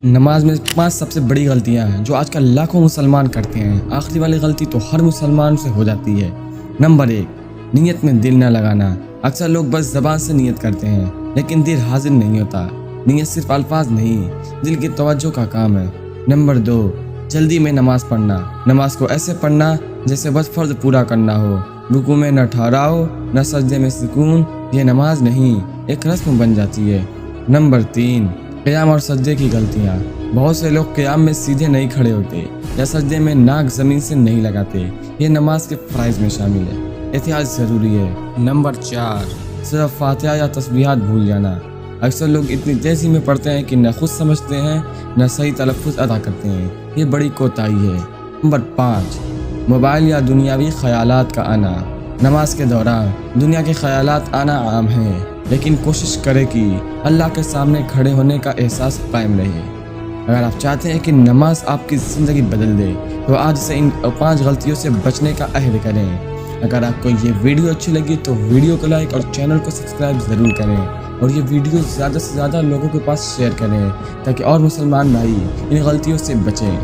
نماز میں 5 سب سے بڑی غلطیاں ہیں جو آج کل لاکھوں مسلمان کرتے ہیں۔ آخری والی غلطی تو ہر مسلمان سے ہو جاتی ہے۔ نمبر 1، نیت میں دل نہ لگانا۔ اکثر لوگ بس زبان سے نیت کرتے ہیں لیکن دل حاضر نہیں ہوتا۔ نیت صرف الفاظ نہیں، دل کی توجہ کا کام ہے۔ نمبر 2، جلدی میں نماز پڑھنا۔ نماز کو ایسے پڑھنا جیسے بس فرض پورا کرنا ہو۔ رکوع میں نہ ٹھہراؤ نہ سجدے میں سکون، یہ نماز نہیں، ایک رسم بن جاتی ہے۔ نمبر 3، قیام اور سجدے کی غلطیاں۔ بہت سے لوگ قیام میں سیدھے نہیں کھڑے ہوتے یا سجدے میں ناک زمین سے نہیں لگاتے، یہ نماز کے فرائض میں شامل ہے، احتیاط ضروری ہے۔ نمبر 4، صرف فاتحہ یا تسبیحات بھول جانا۔ اکثر لوگ اتنی تیزی میں پڑھتے ہیں کہ نہ خود سمجھتے ہیں نہ صحیح تلفظ ادا کرتے ہیں، یہ بڑی کوتاہی ہے۔ نمبر 5، موبائل یا دنیاوی خیالات کا آنا۔ نماز کے دوران دنیا کے خیالات آنا عام ہے، لیکن کوشش کرے کہ اللہ کے سامنے کھڑے ہونے کا احساس قائم رہے۔ اگر آپ چاہتے ہیں کہ نماز آپ کی زندگی بدل دے تو آج سے ان 5 غلطیوں سے بچنے کا عہد کریں۔ اگر آپ کو یہ ویڈیو اچھی لگی تو ویڈیو کو لائک اور چینل کو سبسکرائب ضرور کریں، اور یہ ویڈیو زیادہ سے زیادہ لوگوں کے پاس شیئر کریں تاکہ اور مسلمان بھائی ان غلطیوں سے بچیں۔